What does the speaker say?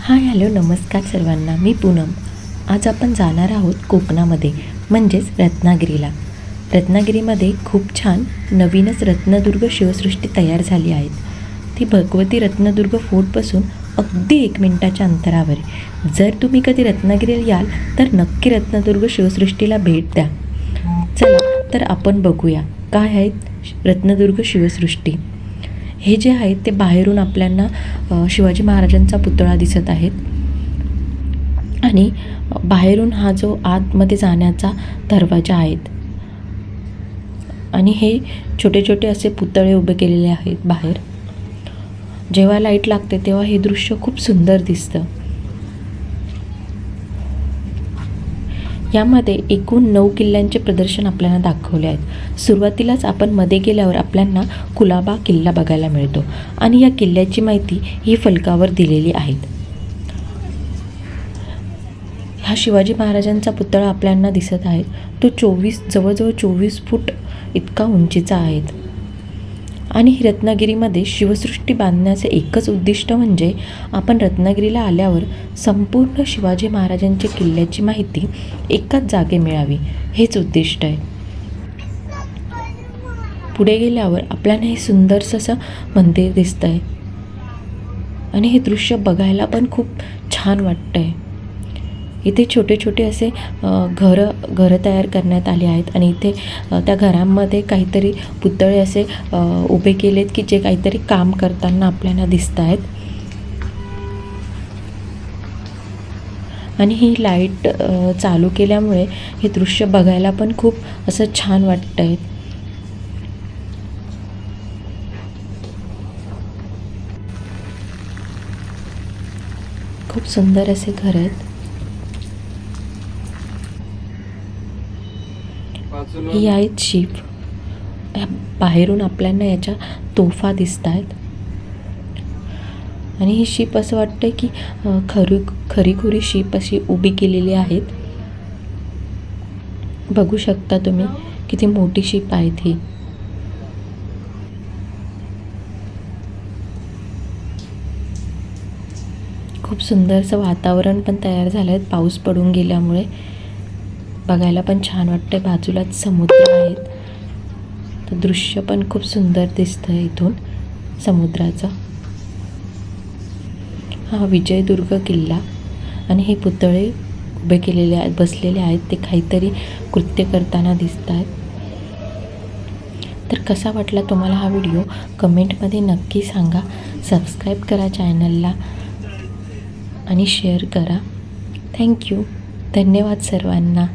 Hi hello नमस्कार सर्वांना, मी पूनम. आज आपण जाणार आहोत कोकणामध्ये, म्हणजेच रत्नागिरीला. रत्नागिरीमध्ये खूप छान नवीनच रत्नदुर्ग शिवसृष्टी तयार झाली आहेत. ती भगवती रत्नदुर्ग फोर्टपासून अगदी 1 मिनिटाच्या अंतरावर आहे. जर तुम्ही कधी रत्नागिरीला याल तर नक्की रत्नदुर्ग शिवसृष्टीला भेट द्या. चला तर आपण बघूया काय आहेत रत्नदुर्ग शिवसृष्टी. हे जे आहेत ते बाहेरून आपल्याला शिवाजी महाराजांचा पुतळा दिसत आहेत आणि बाहेरून हा जो आतमध्ये जाण्याचा दरवाजा आहेत आणि हे छोटे छोटे असे पुतळे उभे केलेले आहेत बाहेर. जेव्हा लाईट लागते तेव्हा हे दृश्य खूप सुंदर दिसतं. यामध्ये एकूण 9 किल्ल्यांचे प्रदर्शन आपल्याला दाखवले आहेत. सुरुवातीलाच आपण मध्ये गेल्यावर आपल्याला कुलाबा किल्ला बघायला मिळतो आणि या किल्ल्याची माहिती ही फलकावर दिलेली आहे. हा शिवाजी महाराजांचा पुतळा आपल्याला दिसत आहे. तो जवळजवळ 24 फूट इतका उंचीचा आहे आणि ही रत्नागिरीमध्ये शिवसृष्टी बांधण्याचे एकच उद्दिष्ट म्हणजे आपण रत्नागिरीला आल्यावर संपूर्ण शिवाजी महाराजांच्या किल्ल्याची माहिती एकाच जागे मिळावी, हेच उद्दिष्ट आहे. पुढे गेल्यावर आपल्याला हे सुंदरसं असं मंदिर दिसतं आहे आणि हे दृश्य बघायला पण खूप छान वाटतं आहे. इथे छोटे छोटे असे घरं तयार करण्यात आले आहेत आणि इथे त्या घरांमध्ये काहीतरी पुतळे असे उभे केलेत की जे काहीतरी काम करताना आपल्याला दिसत आहेत. आणि ही लाईट चालू केल्यामुळे हे दृश्य बघायला पण खूप असं छान वाटतं आहे. खूप सुंदर असे घर आहेत. ही आहेत शीप. बाहेरून आपल्याला याच्या तोफा दिसत आहेत आणि ही शीप असं वाटतं की खरीखुरी शीप अशी उभी केलेली आहेत. बघू शकता तुम्ही किती मोठी शीप आहेत ही. खूप सुंदरसं वातावरण पण तयार झालं आहे पाऊस पडून गेल्यामुळे. बघायला पण छान वाटतं. बाजूलाच समुद्र आहेत. तर दृश्य पण खूप सुंदर दिसतं आहे इथून समुद्राचं. हा विजयदुर्ग किल्ला आणि हे पुतळे उभे केलेले आहेत, बसलेले आहेत. ते काहीतरी कृत्य करताना दिसत आहेत. तर कसा वाटला तुम्हाला हा व्हिडिओ कमेंटमध्ये नक्की सांगा. सबस्क्राईब करा चॅनलला आणि शेअर करा. थँक्यू. धन्यवाद सर्वांना.